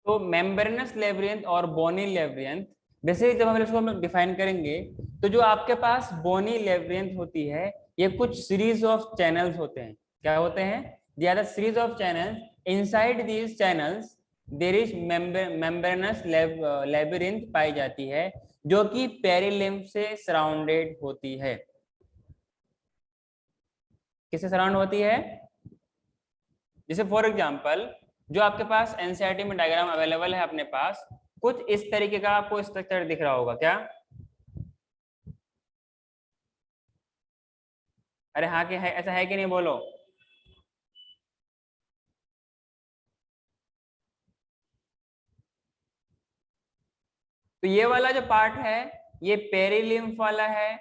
तो मेम्ब्रेनस लेब्रियंथ और बोनी लेब्रियंथ, बेसिकली जब हम इसको डिफाइन करेंगे तो जो आपके पास बोनी लेब्रियंथ होती है ये कुछ सीरीज ऑफ चैनल्स होते हैं। क्या होते हैं? They are the series of channels, inside these channels there is membranous labyrinth पाई जाती है जो कि पेरिलिम्फ से सराउंडेड होती है। किससे सराउंड होती है? जैसे फॉर एग्जांपल जो आपके पास एनसीईआरटी में डायग्राम अवेलेबल है अपने पास, कुछ इस तरीके का आपको स्ट्रक्चर दिख रहा होगा। क्या? अरे हाँ कि है, ऐसा है कि नहीं बोलो। तो ये वाला जो पार्ट है ये पेरिलिम्फ वाला है,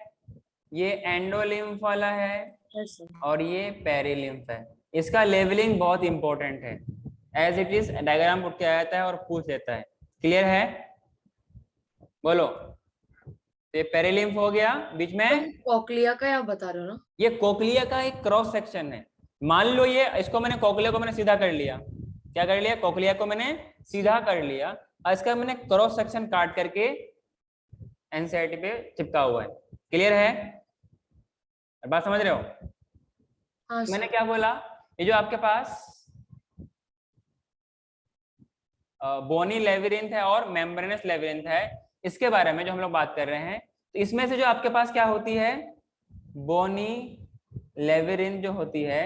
ये एंडोलिम्फ वाला है और ये पेरिलिम्फ है। इसका लेवलिंग बहुत इंपॉर्टेंट है। एज इट इज डायग्राम उठ के आ जाता है और पूछ लेता है। क्लियर है? बोलो। ये पेरिलिम्फ हो गया बीच में। कोक्लिया का आप बता रहे हो ना? ये कोक्लिया का एक क्रॉस सेक्शन है। मान लो ये इसको मैंने कोक्लिया को मैंने सीधा कर लिया। क्या कर लिया? कोक्लिया को मैंने सीधा कर लिया और इसका मैंने क्रॉस सेक्शन काट करके एनसीईआरटी पे चिपका हुआ है। क्लियर है? बात समझ रहे हो? हाँ मैंने सर। क्या बोला? ये जो आपके पास बोनी लेविरिंथ है और मेम्ब्रेनस लेविरिंथ है, इसके बारे में जो हम लोग बात कर रहे हैं, तो इसमें से जो आपके पास क्या होती है, बोनी लेविरिंथ जो होती है,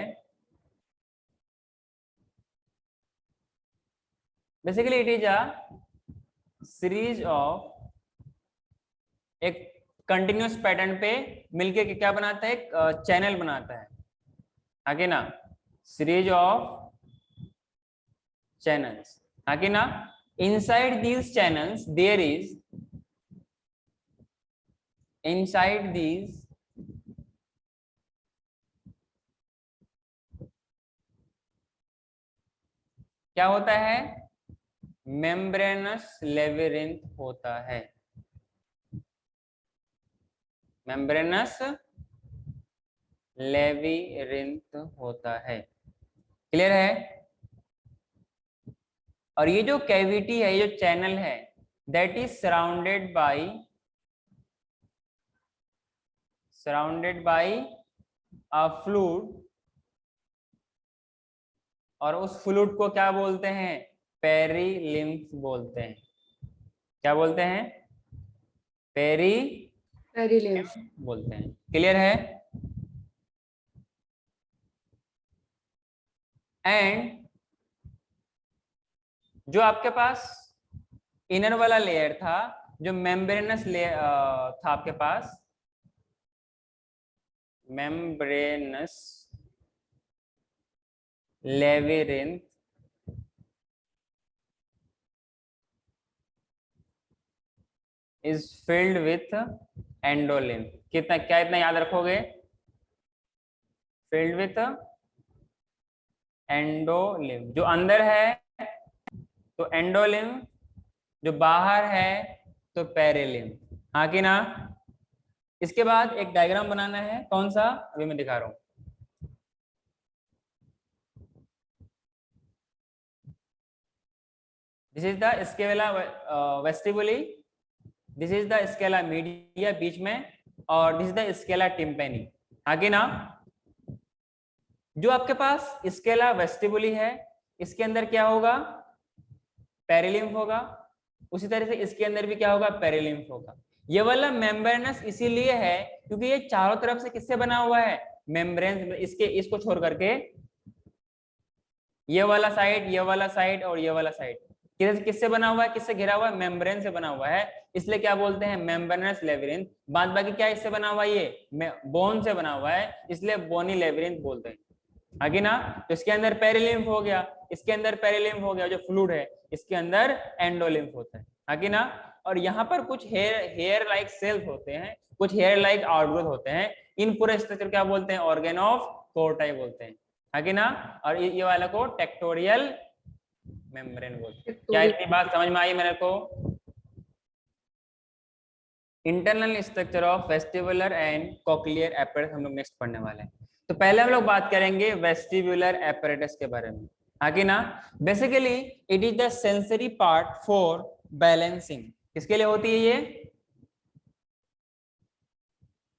basically it is a series of, एक कंटिन्यूस पैटर्न पे मिलके क्या बनाता है? एक चैनल बनाता है। आगे ना, सीरीज ऑफ चैनल्स। आगे ना, inside these channels there is, inside these क्या होता है? मेम्ब्रेनस लेविरिंथ होता है। मेम्ब्रेनस लेविरिंथ होता है। क्लियर है? और ये जो कैविटी है, ये जो चैनल है, that is surrounded by a fluid, और उस फ्लूइड को क्या बोलते हैं? पेरिलिम्फ बोलते हैं। क्या बोलते हैं? पेरिलिम्फ बोलते हैं। क्लियर है? एंड जो आपके पास इनर वाला लेयर था, जो मेम्ब्रेनस लेयर था आपके पास, membranous labyrinth is filled with endolymph. कितना, क्या इतना याद रखोगे? Filled with endolymph. जो अंदर है तो एंडोलिम्फ, जो बाहर है तो पेरिलिम्फ। हाँ कि ना? इसके बाद एक डायग्राम बनाना है। कौन सा? अभी मैं दिखा रहा हूं। This is the scala vestibuli, this is the scala media बीच में, और this is the scala tympani. आगे ना, जो आपके पास स्केला वेस्टिबुली है इसके अंदर क्या होगा? पेरिलिम्फ होगा। उसी तरह से इसके अंदर भी क्या होगा? पेरिलिम्फ होगा। ये वाला मेम्ब्रेनस इसीलिए है क्योंकि ये चारों तरफ से किससे बना हुआ है? मेम्ब्रेन। इसके इसको छोड़ करके ये वाला साइड, ये वाला साइड और ये वाला साइड किससे बना हुआ है? किससे घिरा हुआ है? मेम्ब्रेन से बना हुआ है। इसलिए क्या बोलते हैं? मेम्ब्रेनस लेविरिंथ। बाद बाकी क्या इससे बना हुआ है? ये बोन से बना हुआ है, इसलिए बोनी लेविरिंथ बोलते हैं। आगे ना, तो इसके अंदर पेरिलिम्फ हो गया, इसके अंदर पेरिलिम्फ हो गया, जो फ्लूइड है इसके अंदर एंडोलिम्फ होता है। आगे ना, और यहाँ पर कुछ हेयर लाइक सेल्स होते हैं, कुछ हेयर लाइक आउटग्रोथ होते हैं। इन पूरे स्ट्रक्चर क्या बोलते हैं? ऑर्गेन ऑफ कोर्टाई बोलते हैं। आगे ना, और ये वाला को टेक्टोरियल मेम्ब्रेन बोलते हैं। क्या इतनी बात समझ में आई मेरे को? Internal structure of vestibular and cochlear apparatus हम लोग नेक्स्ट पढ़ने वाले हैं। तो पहले हम लोग बात करेंगे वेस्टिबुलर एपरेटस के बारे में। हाँ कि ना। Basically it is the sensory part for balancing. किसके लिए होती है ये?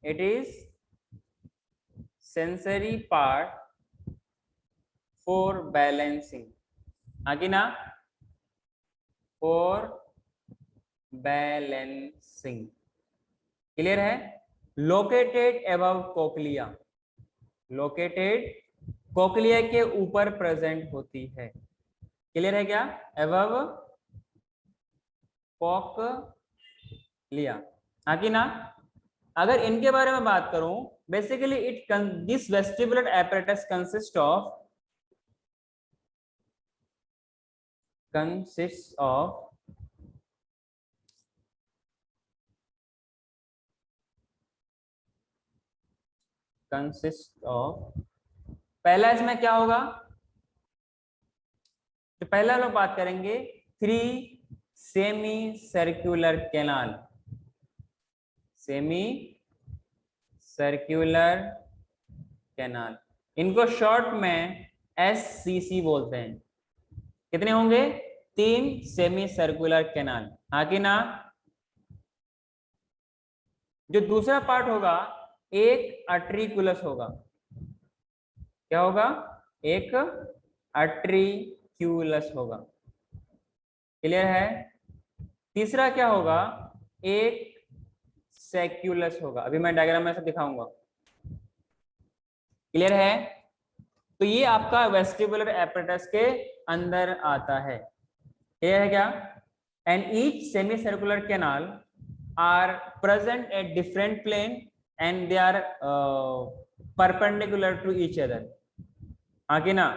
It is sensory part for balancing. हाँ कि ना, फॉर बैलेंसिंग। क्लियर है? Located above cochlea, located cochlea के ऊपर प्रेजेंट होती है। क्लियर है क्या? Above cochlea. हाँ कि ना। अगर इनके बारे में बात करूं, basically this vestibular apparatus consists of पहला इसमें क्या होगा? तो पहला लोग बात करेंगे 3 semi circular canal, semi circular canal, इनको शॉर्ट में SCC बोलते हैं। कितने होंगे? 3 सेमी सर्कुलर कैनाल। हाँ कि ना। जो दूसरा पार्ट होगा एक अट्रिकुलस होगा। क्या होगा? एक अट्रिक्यूलस होगा। क्लियर है? तीसरा क्या होगा? एक सेक्यूलस होगा। अभी मैं डायग्राम में ऐसा दिखाऊंगा। क्लियर है? तो ये आपका वेस्टिबुलर एपरेटस के अंदर आता है। क्लियर है क्या? And each semi circular canal are present at different plane and they are perpendicular to each other. हाँ कि ना।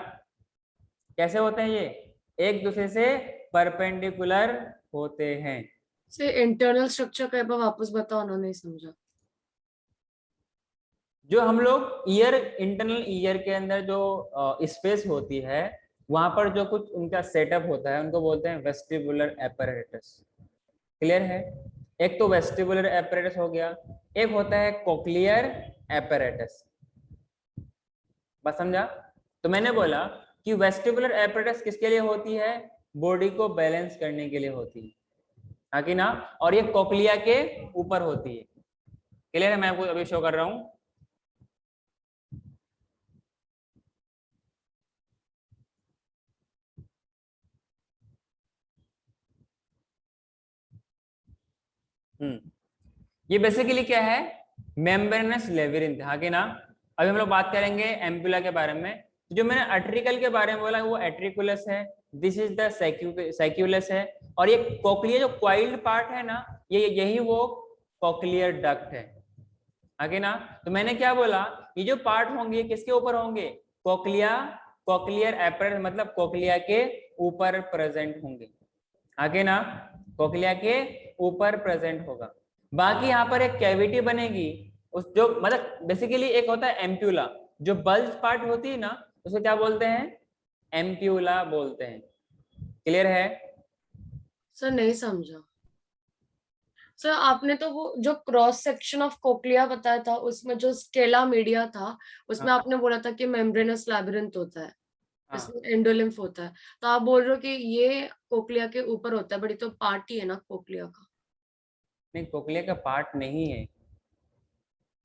कैसे होते हैं ये? एक दूसरे से परपेंडिकुलर होते हैं। से इंटरनल स्ट्रक्चर का एक बार वापस बताओ ना, नहीं समझा। जो हम लोग ईयर, इंटरनल ईयर के अंदर जो स्पेस होती है, वहां पर जो कुछ उनका सेटअप होता है उनको बोलते हैं वेस्टिबुलर एपरेटस। क्लियर है? एक तो वेस्टिबुलर एपरेटस हो गया, एक होता है कोक्लियर एपरेटस। बस समझा? तो मैंने बोला कि वेस्टिबुलर एपरेटस किसके लिए होती है? बॉडी को बैलेंस करने के लिए होती है। हाँ कि ना। और ये कोक्लिया के ऊपर होती है। क्लियर है? मैं आपको अभी शो कर रहा हूं। ये बेसिकली क्या है? Membranes labyrinth. हाँ कि ना। अभी हम लोग बात करेंगे एम्पुला के बारे में। जो मैंने अट्रिकल के बारे में बोला वो एट्रिकुलस है, दिस इज द सैक्यूलस है, और ये कोक्लियर जो क्वाइल्ड पार्ट है ना, ये यही वो कोक्लियर डक्ट है। हाँ कि ना। तो मैंने क्या बोला? ये जो पार्ट होंगे किसके ऊपर होंगे? कोक्लिया, कोक्लियर एपरेटस मतलब कोक्लिया के ऊपर प्रेजेंट होंगे। हाँ कि ना। कोक्लिया के ऊपर प्रेजेंट होगा। बाकी यहाँ पर एक कैविटी बनेगी, उस जो मतलब बेसिकली एक होता है एम्प्यूला, जो बल्ज पार्ट होती है ना, उसको क्या बोलते हैं? एम्प्यूला बोलते हैं। क्लियर है? सर नहीं समझा। सर आपने तो वो जो क्रॉस सेक्शन ऑफ कोक्लिया बताया था, उसमें जो स्केला मीडिया था, उसमें हाँ आपने बोला था कि मेम्ब्रेनस लैबिरिंथ होता है, हाँ। इसमें एंडोलिम्फ होता है। तो आप बोल रहे हो कि ये कोक्लिया के ऊपर होता है, बड़ी तो पार्ट ही है ना कोक्लिया का। नहीं, कोक्लिया का पार्ट नहीं है।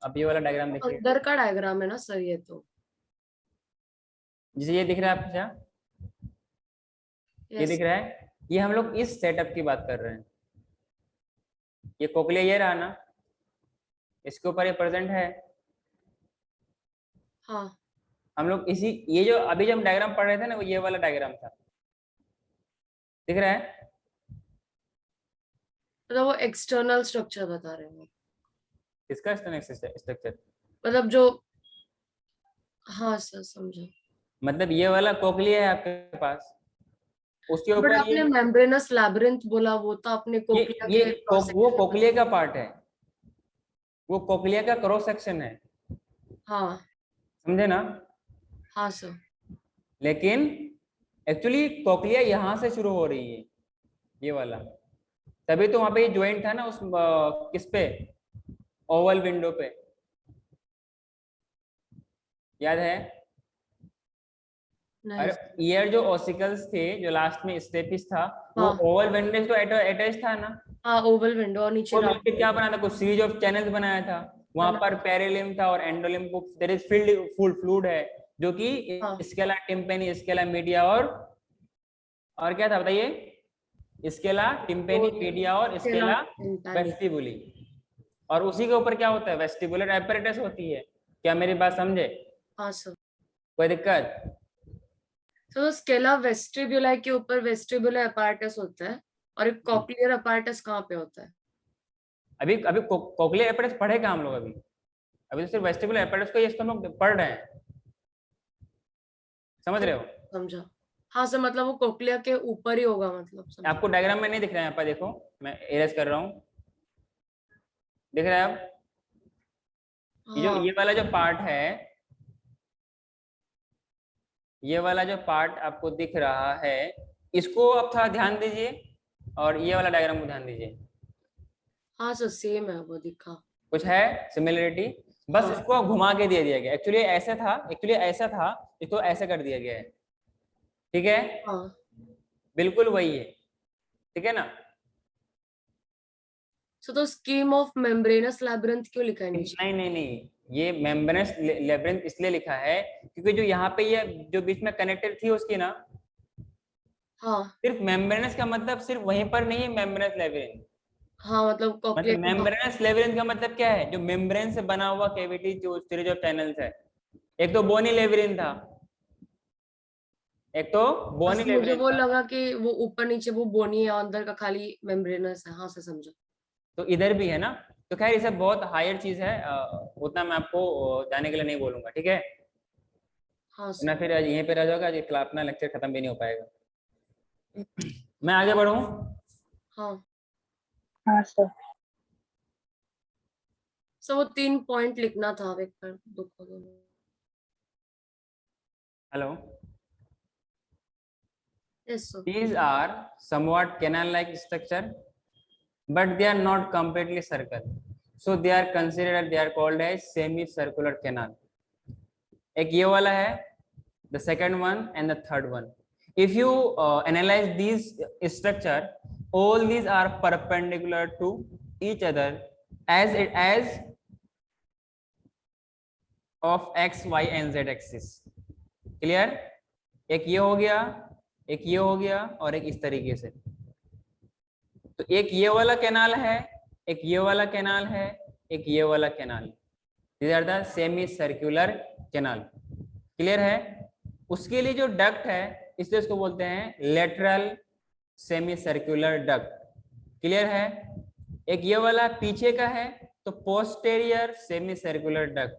अब ये वाला डायग्राम देखिए, अंदर का डायग्राम है ना सर ये तो। जिसे ये दिख रहा है आपको, क्या ये यस। दिख रहा है? ये हम लोग इस सेटअप की बात कर रहे हैं। ये कोक्लिया ये रहा ना, इसके ऊपर ये प्रेजेंट है। हाँ। हम लोग इसी, ये जो अभी जो हम डायग्राम पढ़ रहे थे ना, वो ये वाला डायग्राम था। दिख रहा है? मतलब वो एक्सटर्नल स्ट्रक्चर बता रहे हो? इसका स्ट्रक्चर मतलब जो, हाँ सर समझा। मतलब ये वाला कोक्लिया है आपके पास, उसके बट ऊपर आपने मेम्ब्रेनस लैबिरिंथ बोला, वो तो आपने ये कोक्लिया ये के क्रॉस वो सेक्शन में। कोक्लिया का पार्ट है, वो कोक्लिया का क्रॉस सेक्शन है। हाँ। समझे ना? हाँ सर। लेकिन एक्चुअली कोक्लिया यहाँ से शुरू हो रही है, ये वाला। तभी तो वहां पे ये ज्वाइंट था ना, उस किस पे? ओवल विंडो पे। याद है? नहीं अरे ईयर जो ऑसिकल्स थे, जो लास्ट में स्टेपिस था, वो हाँ ओवल वेंटेज तो अटैच था ना। हाँ, ओवल विंडो और नीचे वो राउंड मिलकर क्या बनाया था, कुछ सीरीज ऑफ चैनल्स बनाया था। वहां बना। पर पेरिलिम था और एंडोलिम को there is field full fluid है, जो कि हाँ स्केला टिम्पेनी, स्केला मीडिया और क्या था बताइए, स्केला वो टिम्पेनी, मीडिया और केला स्केला टिम्पैनी। वेस्टिबुली। और उसी के ऊपर क्या होता है, वेस्टिबुलर एपरेटस होती है। क्या मेरी बात समझे? हाँ सर। कोई दिक्कत? तो स्केला वेस्टिब्यूलाई के ऊपर वेस्टिबुलर अपार्टस होता है, और एक कॉक्लियर अपार्टस कहाँ पे होता है? अभी अभी कोक्लियर एपरेटस पढ़े क्या हम लोग? अभी अभी तो सिर्फ वेस्टिबुलर एपरेटस को ही इसको हम लोग पढ़ रहे हैं, समझ रहे हो? समझा। हाँ सर, मतलब वो कोक्लिया के ऊपर ही होगा, मतलब समझा। आपको डायग्राम में नहीं दिख रहा है? यहाँ पर देखो, मैं इरेज कर रहा हूँ, दिख रहा है अब? हाँ ये वाला जो पार्ट है, ये वाला जो पार्ट आपको दिख रहा है, इसको आप थोड़ा ध्यान दीजिए, और ये वाला डायग्राम को ध्यान दीजिए। हाँ सर, सेम है वो दिखा। कुछ है सिमिलरिटी? बस हाँ इसको घुमा के दे दिया गया। एक्चुअली ऐसा था, इसको ऐसे कर दिया गया है। ठीक है, हाँ बिल्कुल वही है। ठीक है ना? सो तो स्कीम ऑफ मेम्ब्रेनस लैबिरिंथ क्यों लिखा है नीचे? नहीं नहीं नहीं, ये मेम्ब्रेनस लेब्रिंथ इसलिए लिखा है क्योंकि जो यहाँ पे ये जो बीच में कनेक्टेड थी उसकी ना, हाँ सिर्फ मेम्ब्रेनस का मतलब सिर्फ वहीं पर नहीं है मेम्ब्रेनस लेब्रिंथ। हाँ, मतलब कॉक्लिया मतलब के बाहर। मेम्ब्रेनस लेब्रिंथ का मतलब क्या है, जो मेम्ब्रेन से बना हुआ कैविटी, जो सीरीज ऑफ चैनल्स है। एक तो बोनी लेब्रिंथ था, एक तो बस बोनी मुझे लेब्रिंथ वो था। लगा कि वो ऊपर नीचे वो बोनी है और अंदर का खाली मेम्ब्रेनस है। हाँ सर, समझा। तो इधर भी है ना। तो खैर ये सब बहुत हायर चीज है, उतना मैं आपको जाने के लिए नहीं बोलूंगा, ठीक है? हाँ ना सर। फिर आज यहीं पे रह जाओगा, आज अपना लेक्चर खत्म भी नहीं हो पाएगा। मैं आगे बढ़ूं? हाँ हाँ सर। सर, वो 3 पॉइंट लिखना था, एक बार दुख हो गया। Hello. Yes sir. These are somewhat canal-like structure, but they are not completely circle. So they are considered, they are called as semi-circular canal. एक ये वाला है, the second one and the third one. If you analyze these structure, all these are perpendicular to each other as of x, y and z axis. Clear? एक ये हो गया, एक ये हो गया, और एक इस तरीके से। तो एक ये वाला कैनाल है, एक ये वाला कैनाल है, एक ये वाला canal. These are the semi circular canal. Clear है? उसके लिए जो डक्ट है, इसलिए इसको बोलते हैं lateral semi circular duct. Clear है? एक ये वाला पीछे का है, तो पोस्टेरियर सेमी सर्कुलर डक्ट।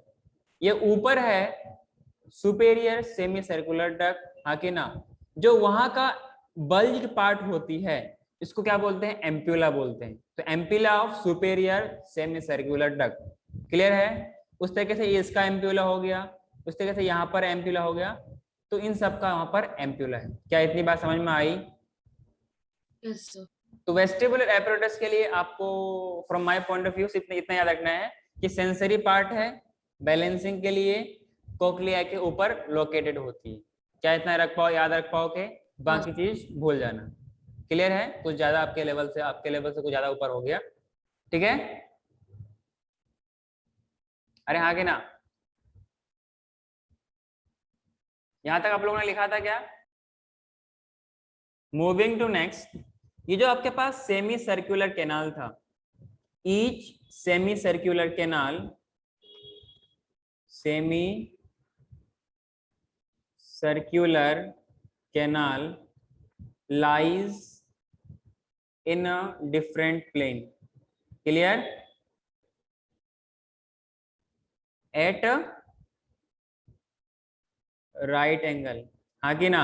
ये ऊपर है, सुपेरियर सेमी सर्कुलर डक्ट। हाँ कि ना? जो वहां का बल्ज पार्ट होती है, इसको क्या बोलते हैं? एम्प्यूला बोलते हैं। तो ampulla of superior semi circular duct. Clear है? उस तरीके से ये इसका एम्प्यूला हो गया, उस तरीके से यहाँ पर एम्प्यूला हो गया। तो इन सब का वहां पर एम्प्यूला है। क्या इतनी बात समझ में आई? Yes sir. तो वेस्टिबुलर एपरेटस के लिए आपको from my point of view इतना इतना याद रखना है कि सेंसरी पार्ट है, बैलेंसिंग के लिए कोक्लिया के ऊपर लोकेटेड होती है। क्या इतना रख पाओ, याद रख पाओ के हाँ बाकी चीज भूल जाना। क्लियर है? कुछ ज्यादा आपके लेवल से कुछ ज्यादा ऊपर हो गया, ठीक है? अरे हाँ कि ना? यहां तक आप लोगों ने लिखा था क्या? मूविंग टू नेक्स्ट, ये जो आपके पास सेमी सर्कुलर कैनाल था, each semi circular canal, semi circular canal lies in a different plane. Clear? At a right angle. हाँ कि ना?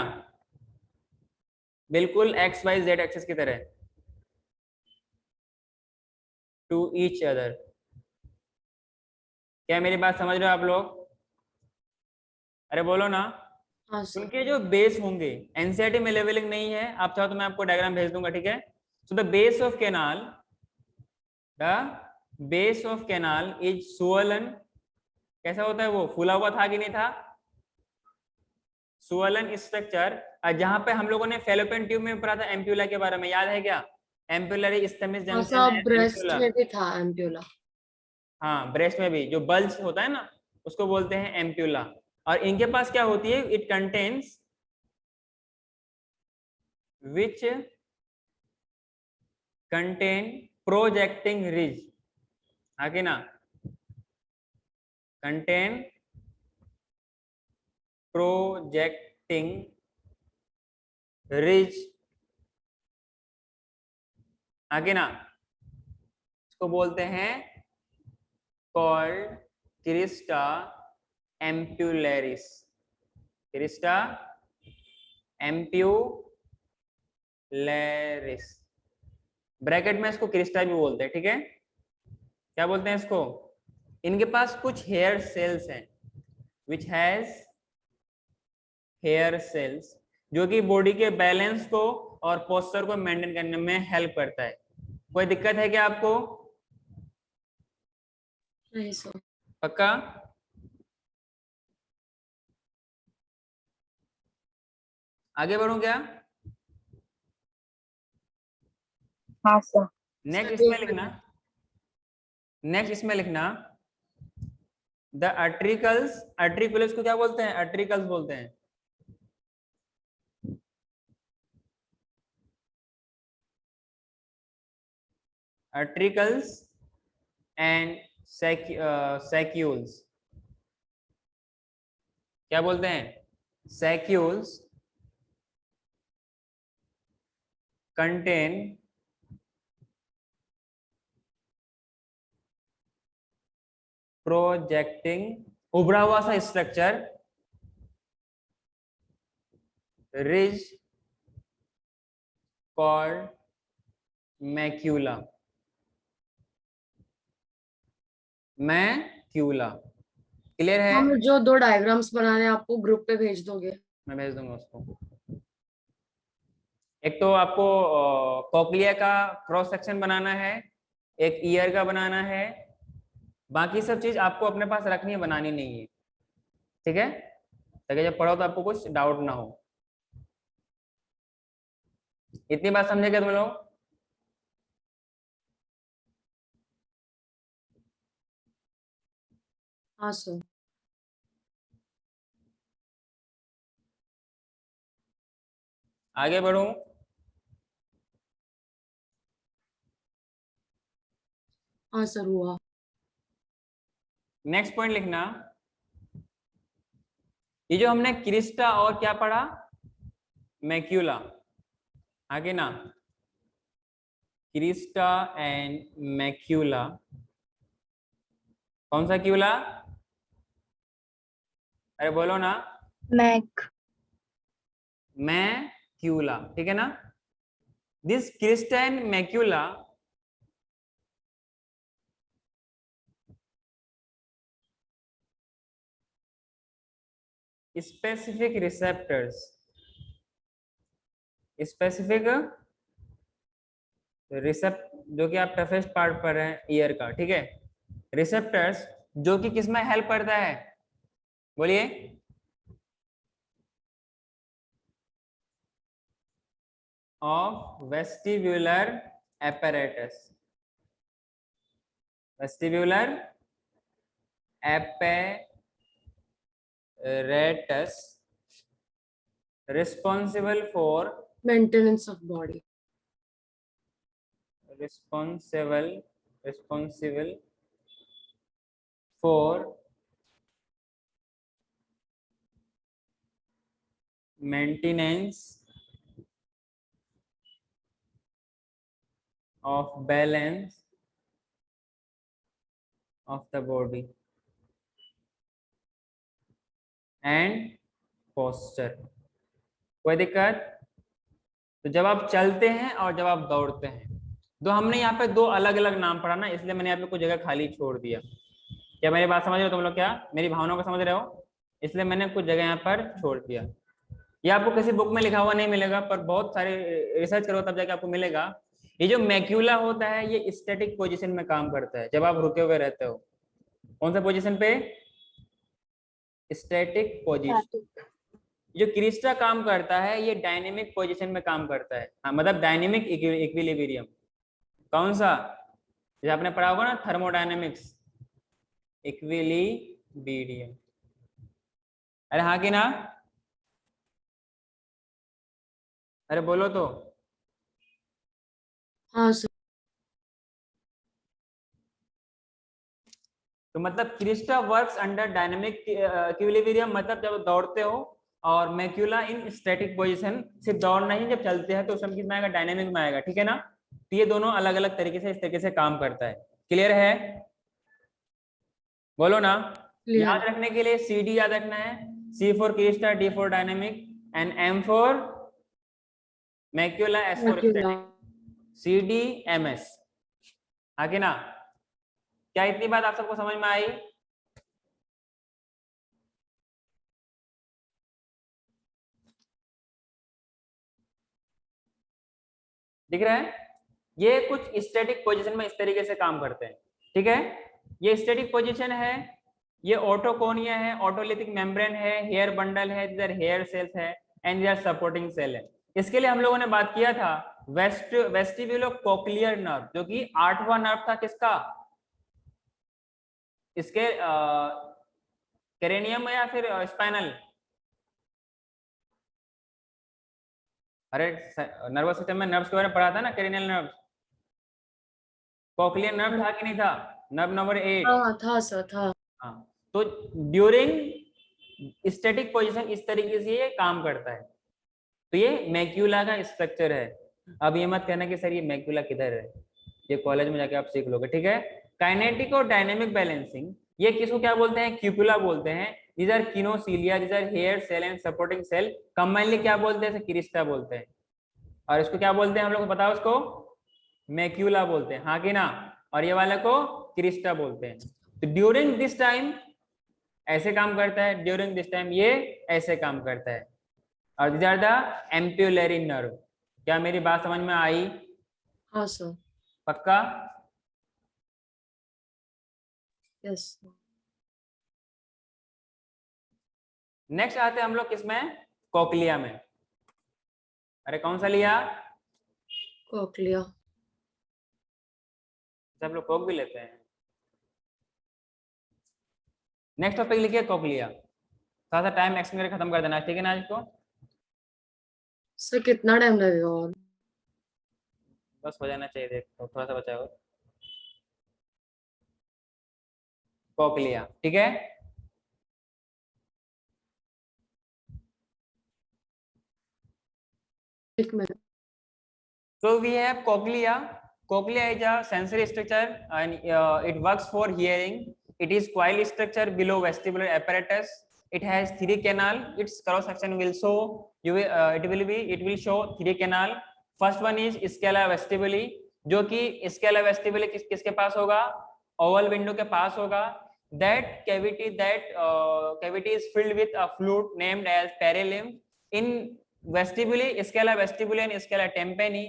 बिल्कुल एक्स वाई जेड एक्सिस की तरह, टू ईच अदर। क्या मेरी बात समझ रहे हो आप लोग? अरे बोलो ना। हाँ सर। उनके जो बेस होंगे, एनसीईआरटी में लेवलिंग नहीं है, आप चाहो तो मैं आपको डायग्राम भेज दूंगा, ठीक है? So the base of canal, the base of canal is swollen। कैसा होता है वो? फूला हुआ था कि नहीं था? स्वलन स्ट्रक्चर, जहाँ पे हम लोगों ने फेलोपियन ट्यूब में पढ़ा था एम्प्यूला के बारे में, याद है क्या? एम्प्यूलरी इस्थमिस जंक्शन सब एंड ब्रेस्ट एम्प्यूला। में भी था एम्प्यूला। हाँ, ब्रेस्ट में भी जो बल्ज होता है ना, उसको बोलते हैं एम्प्यूला। और इनके पास क्या होती है? It contains which contain projecting ridge, आगे ना, कंटेन प्रोजेक्टिंग रिज, आगे ना, इसको बोलते हैं कॉल्ड क्रिस्टा एम्प्यूलरिस, क्रिस्टा एम्प्यूलरिस। ब्रैकेट में इसको क्रिस्टा भी बोलते हैं, ठीक है? क्या बोलते हैं इसको? इनके पास कुछ हेयर सेल्स हैं, विच हैज हेयर सेल्स, जो कि बॉडी के बैलेंस को और पोस्चर को मेंटेन करने में हेल्प करता है। कोई दिक्कत है क्या आपको? नहीं सर। पक्का? आगे बढ़ूं क्या? हाँ सर। नेक्स्ट सर इसमें एक लिखना, मिनट। नेक्स्ट इसमें लिखना द आर्टिकल्स, आर्टिकुलस को क्या बोलते हैं? आर्टिकल्स बोलते हैं। आर्टिकल्स एंड सैक्यूल्स, क्या बोलते हैं? सैक्यूल्स कंटेन प्रोजेक्टिंग, उभरा हुआ सा structure, ridge called macula, macula. Clear है? हम जो 2 डायग्राम्स बनाने हैं आपको ग्रुप पे भेज दोगे? मैं भेज दूंगा उसको। एक तो आपको कोक्लिया का क्रॉस सेक्शन बनाना है, एक ईयर का बनाना है, बाकी सब चीज आपको अपने पास रखनी है, बनानी नहीं है, ठीक है? ताकि जब पढ़ो तो आपको कुछ डाउट ना हो। इतनी बात समझे क्या तुम लोग? हाँ सर। आगे बढ़ूं? हाँ सर हुआ। नेक्स्ट पॉइंट लिखना, ये जो हमने क्रिस्टा और क्या पढ़ा? मैक्यूला, आगे ना, क्रिस्टा एंड मैक्यूला। कौन सा क्यूला? अरे बोलो ना। मैक। मैक्यूला, ठीक है ना? This crista and macula specific receptors, specific receptor, जो कि आप टफेस्ट पार्ट पर हैं ईयर का, ठीक है? रिसेप्टर्स जो कि किसमें हेल्प करता है? बोलिए। Of vestibular apparatus, vestibular apparatus responsible for, maintenance of body. responsible for maintenance of balance of the body and posture। कोई दिक्कत? तो जब आप चलते हैं और जब आप दौड़ते हैं, तो हमने यहाँ पे 2 अलग अलग नाम पढ़ा ना, इसलिए मैंने यहाँ पे कुछ जगह खाली छोड़ दिया। क्या मेरी बात समझ रहे हो तुम लोग? क्या मेरी भावनाओं को समझ रहे हो? इसलिए मैंने कुछ जगह यहाँ पर छोड़ दिया। ये आपको किसी बुक में लिखा हुआ नहीं मिलेगा, पर बहुत सारे रिसर्च करो तब जाके आपको मिलेगा। ये जो मैक्यूला होता है ये स्टैटिक पोजीशन में काम करता है, जब आप रुके हुए रहते हो। कौन सा पोजीशन पे? Static position. जो क्रिस्टा काम करता है ये डायनेमिक पोजीशन में काम करता है। हाँ, मतलब डायनेमिक इक्विलिब्रियम। कौन सा? जैसे आपने पढ़ा होगा ना थर्मोडायनेमिक्स, इक्विलिब्रियम। अरे हाँ कि ना? अरे बोलो तो। हाँ सर। तो मतलब Crysta works under dynamic equilibrium, मतलब जब दौड़ते हो, और मैक्यूला इन स्टैटिक पोजीशन, सिर्फ दौड़ना ही, जब चलते हैं तो उस समय किस में आएगा? डायनेमिक में आएगा। ठीक है ना? तो ये दोनों अलग अलग तरीके से इस तरीके से काम करता है। क्लियर है? बोलो ना। क्लियर। याद रखने के लिए सी डी याद रखना है, C for crista, D for dynamic, and M for macula, S for macula. Static, C D M S. आगे ना? क्या इतनी बात आप सबको समझ में आई? दिख रहा है? ये कुछ स्टैटिक पोजीशन में इस तरीके से काम करते हैं। ठीक है? ये स्टैटिक पोजीशन है, ये ऑटोकोनिया है, ऑटोलिथिक मेम्ब्रेन है, हेयर बंडल है, इधर हेयर सेल्स है, एंड इधर सपोर्टिंग सेल है। इसके लिए हम लोगों ने बात किया था वेस्टिब्यूलो कोक्लियर नर्व, जो कि 8वां नर्व था किसका? इसके क्रेनियम में या फिर स्पाइनल? अरे नर्वस सिस्टम में नर्व्स के बारे में पढ़ा था ना, क्रेनियल नर्व। कोक्लियर नर्व था कि नहीं था? Nerve number 8। हाँ था सर, था। हाँ, तो ड्यूरिंग स्टैटिक पोजीशन इस तरीके से ये काम करता है। तो ये मैक्यूला का स्ट्रक्चर है। अब ये मत कहना कि सर ये मैक्यूला किधर है, ये कॉलेज में जाके आप सीख लोगे। ठीक है? काइनेटिक और डायनेमिक बैलेंसिंग, ये किसको क्या बोलते हैं? क्यूपुला बोलते हैं। इधर किनोसिलिया, इधर hair cell and supporting cell, combinely क्या बोलते हैं? क्रिस्टा बोलते हैं। और इसको क्या बोलते हैं हम लोग को बताओ? उसको मैक्यूला बोलते हैं, हाँ कि ना? और ये वाले को क्रिस्टा बोलते हैं। तो ड्यूरिंग दिस टाइम ऐसे काम करता है, ड्यूरिंग दिस टाइम ये ऐसे काम करता है। और these are the ampullary nerve. क्या मेरी बात समझ में आई? हाँ सर। पक्का? यस। नेक्स्ट आते हैं हम लोग किसमें? कोक्लिया में। अरे कौन सा लिया? कोक्लिया। सब लोग कोक भी लेते हैं। नेक्स्ट टॉपिक लिखिए कोक्लिया। थोड़ा सा टाइम एक्सटेंड करके खत्म कर देना, ठीक है ना? आज को सर कितना टाइम लगेगा और? बस हो जाना चाहिए, देखो थोड़ा सा बचा और। कोक्लिया, ठीक है? एक minute. So we have cochlea. Cochlea is a sensory structure and it works for hearing. It is coil structure below vestibular apparatus. It has 3 canal. Its cross section will show it will show 3 canal. First one is scala vestibuli, जो कि scala vestibuli किसके पास होगा? Oval window के पास होगा. That cavity is filled with a fluid named as perilymph. In vestibuli, scala vestibuli and scala tympani.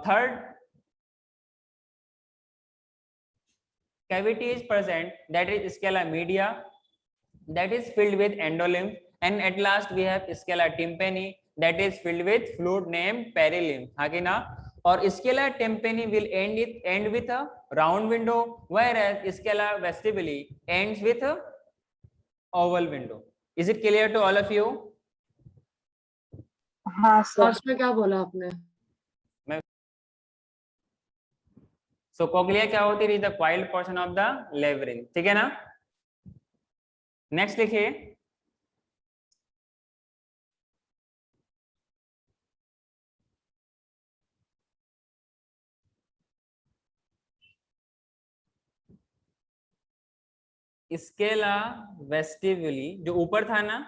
Third cavity is present, that is scala media, that is filled with endolymph, and at last we have scala tympani, that is filled with fluid named perilymph. हाँ कि ना? और scala tympani will end with a round window, whereas scala vestibuli ends with a oval window. Is it clear to all of you? हाँ sir. Last में क्या बोला आपने? So cochlea क्या होती है? The coiled portion of the लेवरिन, ठीक है ना? नेक्स्ट लिखिए स्केला वेस्टिबुली, जो ऊपर था ना,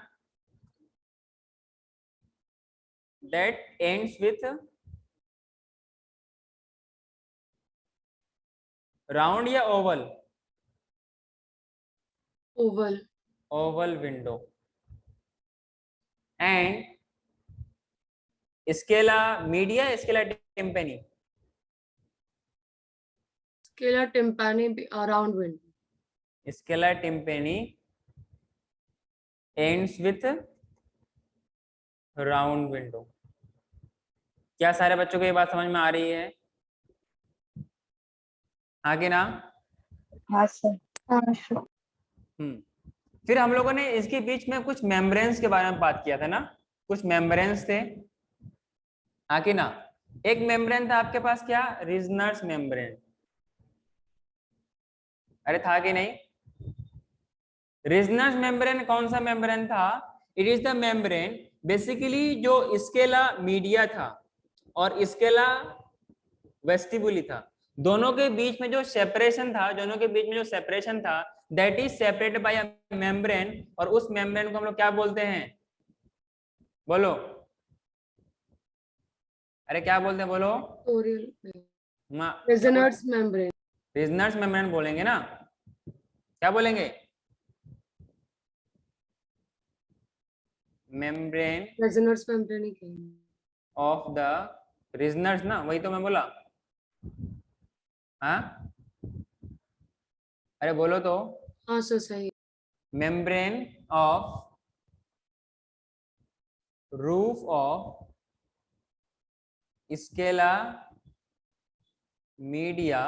दैट एंड्स विथ राउंड या oval? Oval. Oval window. And scala media, scala tympani? Scala tympani a round window. Scala tympani ends with round window. क्या सारे बच्चों को ये बात समझ में आ रही है? हाँ कि ना? हाँ सर। हाँ सर। फिर हम लोगों ने इसके बीच में कुछ मेम्ब्रेन्स के बारे में बात किया था ना, कुछ मेम्ब्रेन्स थे, हाँ कि ना? एक मेम्ब्रेन था आपके पास, क्या? रिजनर्स मेम्ब्रेन। अरे था कि नहीं? रिजनर्स मेम्ब्रेन कौन सा मेम्ब्रेन था? It is the membrane basically जो स्केला मीडिया था और स्केला वेस्टिबुली था, दोनों के बीच में जो सेपरेशन था, दोनों के बीच में जो सेपरेशन था, that is separated by a membrane. और उस मेम्ब्रेन को हम लोग क्या बोलते हैं? बोलो, अरे क्या बोलते हैं, बोलो। Resonance membrane. रिजनर्स मेम्ब्रेन बोलेंगे ना, क्या बोलेंगे? मेम्ब्रेन रेजोनेंस मेम्ब्रेन ही कहेंगे। ऑफ द रिजनर्स ना, वही तो मैं बोला। हाँ, अरे बोलो तो। हाँ सर सही। Membrane of roof of Scala media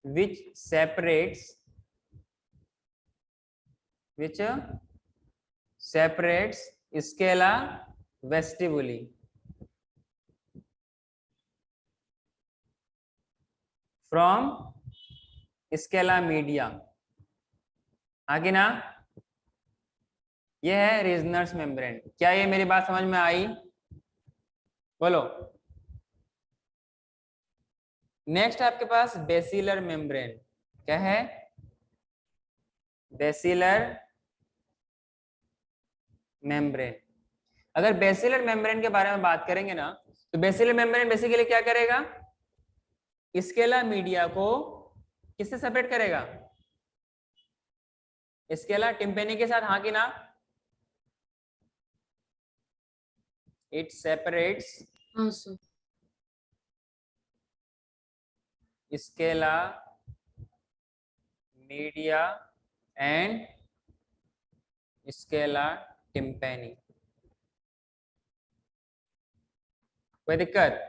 which separates scala vestibuli from scala media, हाँ कि ना? ये है रिजनर्स मेम्ब्रेन। क्या ये मेरी बात समझ में आई? बोलो। नेक्स्ट आपके पास बेसिलर मेम्ब्रेन। क्या है? Basilar membrane. अगर बेसिलर मेम्ब्रेन के बारे में बात करेंगे ना, तो बेसिलर मेम्ब्रेन बेसिकली क्या करेगा? स्केला मीडिया को किससे सेपरेट करेगा? स्केला टिम्पेनी के साथ, हाँ कि ना? इट सेपरेट्स हाँ sir. Scala media and scala tympani. कोई दिक्कत?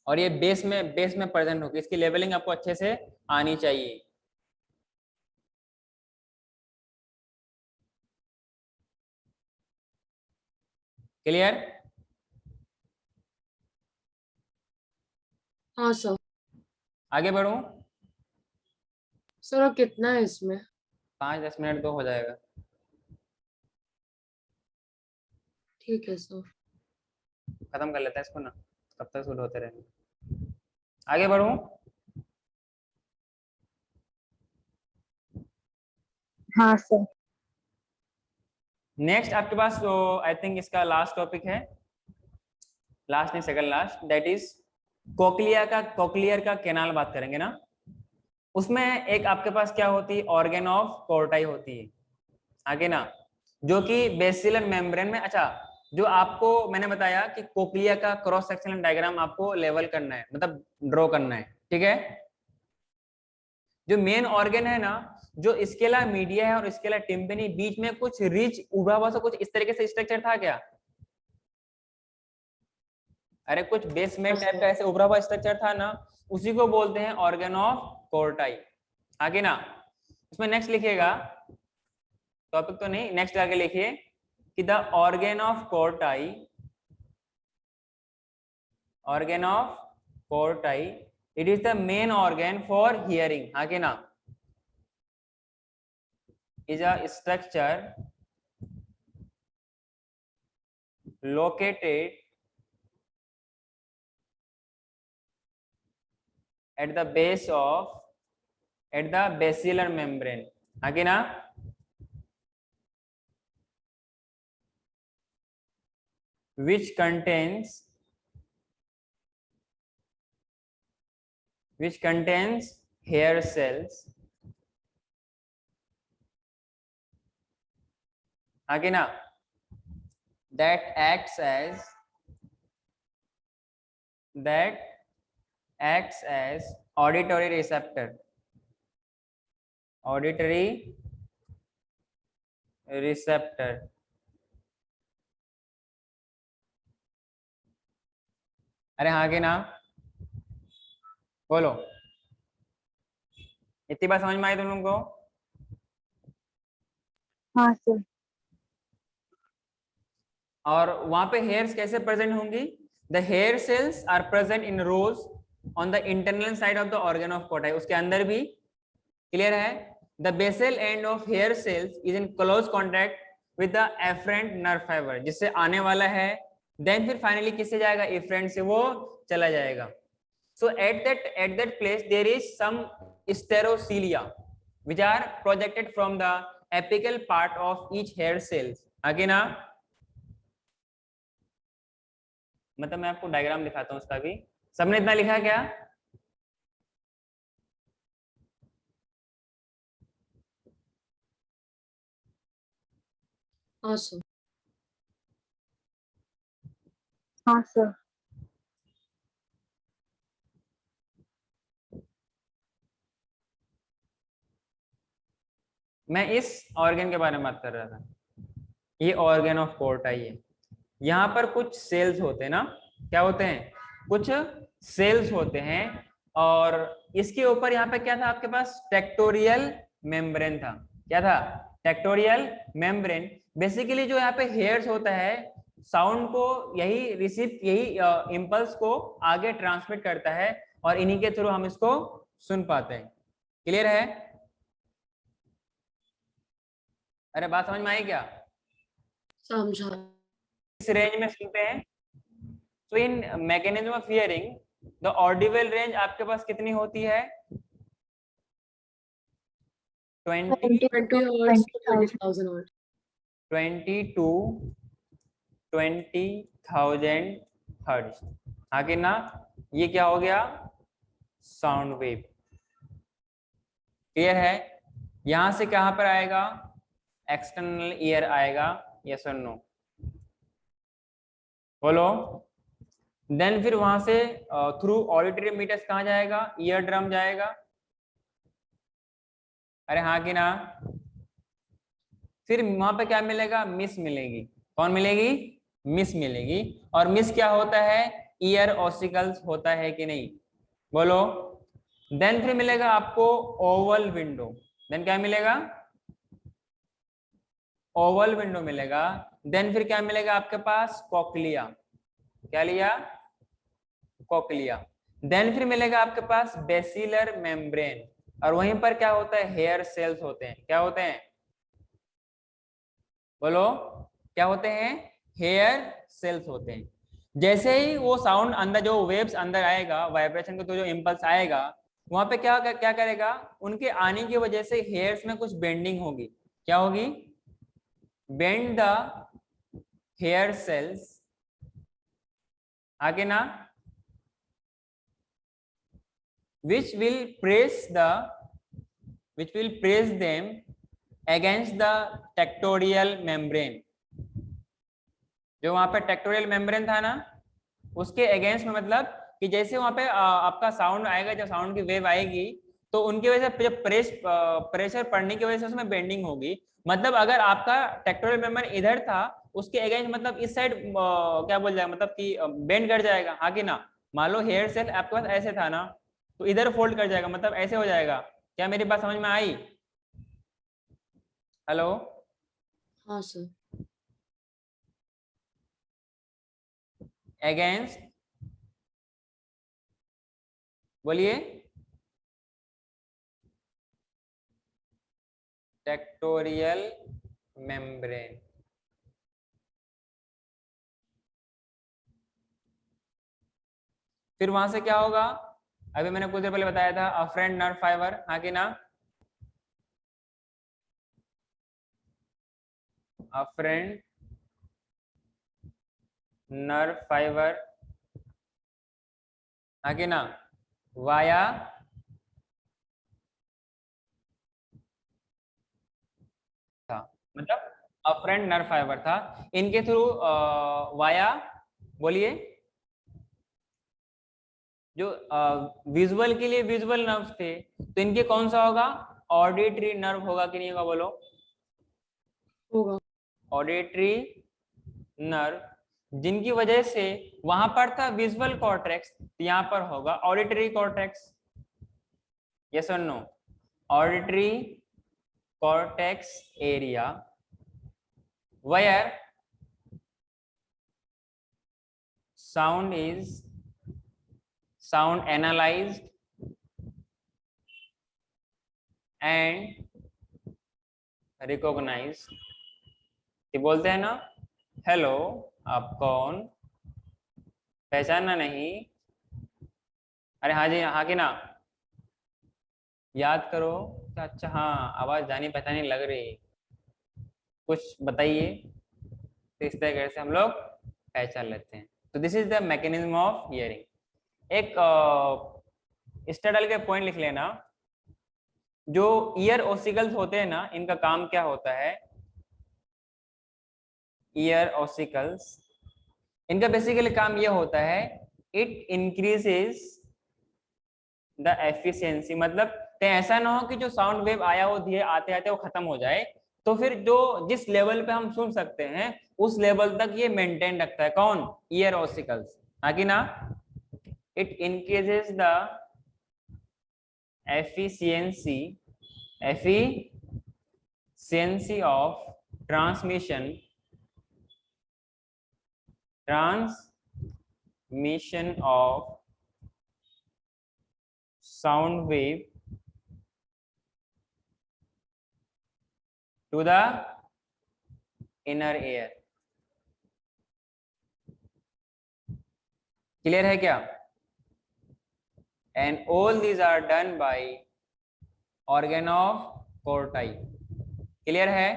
और ये बेस में प्रेजेंट होगी, इसकी लेवलिंग आपको अच्छे से आनी चाहिए। क्लियर? हाँ सर। आगे बढ़ूं? सर और कितना है इसमें? 5-10 मिनट तो हो जाएगा। ठीक है सर। खत्म कर लेते हैं इसको ना, तब तक शुरू होते रहेंगे। आगे बढ़ूं? हाँ सर। नेक्स्ट आपके पास आई थिंक इसका लास्ट टॉपिक है, लास्ट नहीं second last, that is cochlear का कैनाल बात करेंगे ना। उसमें एक आपके पास क्या होती है? ऑर्गन ऑफ कोर्टाई होती है, आगे ना, जो कि बेसिलर मेम्ब्रेन में। अच्छा, जो आपको मैंने बताया कि कोक्लिया का क्रॉस सेक्शनल डायग्राम आपको लेवल करना है, मतलब ड्रॉ करना है, ठीक है? जो मेन ऑर्गन है ना, जो स्केला मीडिया है और स्केला टिम्पेनी, बीच में कुछ रिच उभरा हुआ सा कुछ इस तरीके से स्ट्रक्चर था क्या? अरे कुछ बेसमेंट टाइप का ऐसे उभरा हुआ स्ट्रक्चर था ना, उसी को बोलते हैं ऑर्गन ऑफ कोर्टाई, आगे ना। इसमें नेक्स्ट लिखिएगा, टॉपिक तो नहीं, नेक्स्ट आगे लिखिए कि the organ of Corti, organ of Corti, it is the main organ for hearing, आगे ना, is a structure located at the base of at the basilar membrane, आगे ना, which contains hair cells, आगे ना, that acts as auditory receptor, auditory receptor. अरे हाँ कि ना, बोलो। इतनी बात समझ में आई तुम लोगों को? हाँ सर। और वहां पे हेयर्स कैसे प्रेजेंट होंगी? The hair cells are present in rows on the internal side of the organ of Corti, उसके अंदर भी। क्लियर है? The basal end of hair cells is in close contact with the afferent nerve fibre, जिससे आने वाला है। Then फिर finally किससे जाएगा? एफरेंट से वो चला जाएगा। So at that place there is some stereocilia which are projected from the apical part of each hair cells. आगे ना, मतलब मैं आपको डायग्राम दिखाता हूँ उसका भी। सबने इतना लिखा क्या? हाँ सर। हाँ सर। मैं इस ऑर्गन के बारे में बात कर रहा था। ये ऑर्गन ऑफ कोर्टाई है। यहाँ पर कुछ सेल्स होते हैं ना, क्या होते हैं? कुछ सेल्स होते हैं। और इसके ऊपर यहाँ पे क्या था आपके पास? टेक्टोरियल मेम्ब्रेन था। क्या था? Tectorial membrane. बेसिकली जो यहाँ पे हेयर्स होता है, साउंड को यही रिसीव, यही इम्पल्स को आगे ट्रांसमिट करता है, और इन्हीं के थ्रू हम इसको सुन पाते हैं। क्लियर है? अरे बात समझ में आई क्या? समझा। इस रेंज में सुनते हैं। तो इन mechanism of hearing the Audible range आपके पास कितनी होती है? 20 20 hertz to 20,000 hertz. 20 to 20,000 hertz. आगे ना, ये क्या हो गया? Sound wave. क्लियर है? यहां से कहां पर आएगा? एक्सटर्नल ईयर आएगा। यस और नो? बोलो। देन फिर वहां से थ्रू ऑडिटरी मीटर्स कहां जाएगा? ईयर ड्रम जाएगा। अरे हाँ कि ना? फिर वहां पे क्या मिलेगा? मिस मिलेगी। कौन मिलेगी? मिस मिलेगी। और मिस क्या होता है? ईयर ऑसिकल्स होता है कि नहीं? बोलो। देन फिर मिलेगा आपको ओवल विंडो। देन क्या मिलेगा? ओवल विंडो मिलेगा। देन फिर क्या मिलेगा आपके पास? कॉकलिया। क्या लिया? कॉकलिया। देन फिर मिलेगा आपके पास बेसिलर मेम्ब्रेन। और वहीं पर क्या होता है? हेयर सेल्स होते हैं। क्या होते हैं? बोलो। क्या होते हैं? हेयर सेल्स होते हैं। जैसे ही वो साउंड अंदर, जो वेव्स अंदर आएगा, वाइब्रेशन को तो जो इम्पल्स आएगा, वहां पे क्या क्या करेगा? उनके आने की वजह से हेयर्स में कुछ बेंडिंग होगी। क्या होगी? Bend the hair cells. आगे ना, which will press them against the tectorial membrane। जो वहां पे टेक्टोरियल मेम्ब्रेन था ना, उसके अगेंस्ट में, मतलब कि जैसे वहां पे आपका साउंड आएगा, जब साउंड की वेव आएगी, तो उनकी वजह से जब प्रेशर पड़ने की वजह से उसमें बेंडिंग होगी। मतलब अगर आपका टेक्टोरियल मेम्ब्रेन इधर था, उसके अगेंस्ट मतलब इस साइड क्या बोल जाएगा, मतलब कि बेंड कर जाएगा। हाँ कि ना? मान लो हेयर सेल आपके पास ऐसे था ना, तो इधर फोल्ड कर जाएगा, मतलब ऐसे हो जाएगा। क्या मेरी बात समझ में आई? हेलो? हाँ सर। अगेंस्ट, बोलिए। Tectorial membrane. फिर वहां से क्या होगा? अभी मैंने कुछ देर पहले बताया था, अफरेंट नर्व फाइबर। हाँ कि ना? Afferent nerve fibre. हाँ कि ना? वाया था, मतलब अफरेंट नर्व फाइबर था। इनके थ्रू वाया, बोलिए, जो विजुअल के लिए विजुअल नर्व्स थे, तो इनके कौन सा होगा? ऑडिटरी नर्व होगा कि नहीं होगा? बोलो। होगा। ऑडिटरी नर्व, जिनकी वजह से वहां पर था विजुअल कॉर्टेक्स, यहाँ पर होगा ऑडिटरी कॉर्टेक्स। यस और no? Auditory cortex area where sound analyzed and recognized। ये बोलते हैं ना, हेलो आप कौन, पहचाना नहीं, अरे हाँ जी हाँ कि ना, याद करो, अच्छा हाँ आवाज जानी पहचानी लग रही, कुछ बताइए, तो इस तरीके से हम लोग पहचान लेते हैं। तो this is the mechanism of hearing. एक स्टडल के पॉइंट लिख लेना, जो ईयर ऑसिकल्स होते हैं ना, इनका काम क्या होता है? ईयर ऑसिकल्स, इनका बेसिकली काम ये होता है, इट इंक्रीजेस द एफिशिएंसी। मतलब कहीं ऐसा ना हो कि जो साउंड वेव आया हो धीरे आते आते वो खत्म हो जाए, तो फिर जो जिस लेवल पे हम सुन सकते हैं उस लेवल तक ये मेंटेन रखता है। कौन? ईयर ऑसिकल्स, हाँ कि ना? It increases the efficiency of transmission of sound wave to the inner ear। Clear है क्या? and all these are done by organ of corti। Clear है?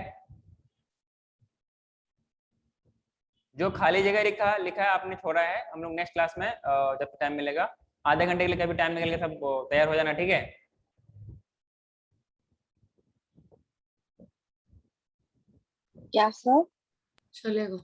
जो खाली जगह लिखा है आपने छोड़ा है, हम लोग नेक्स्ट क्लास में जब टाइम मिलेगा, आधे घंटे के लिए कभी टाइम निकल के सब तैयार हो जाना, ठीक है? क्या सर? चलेगा।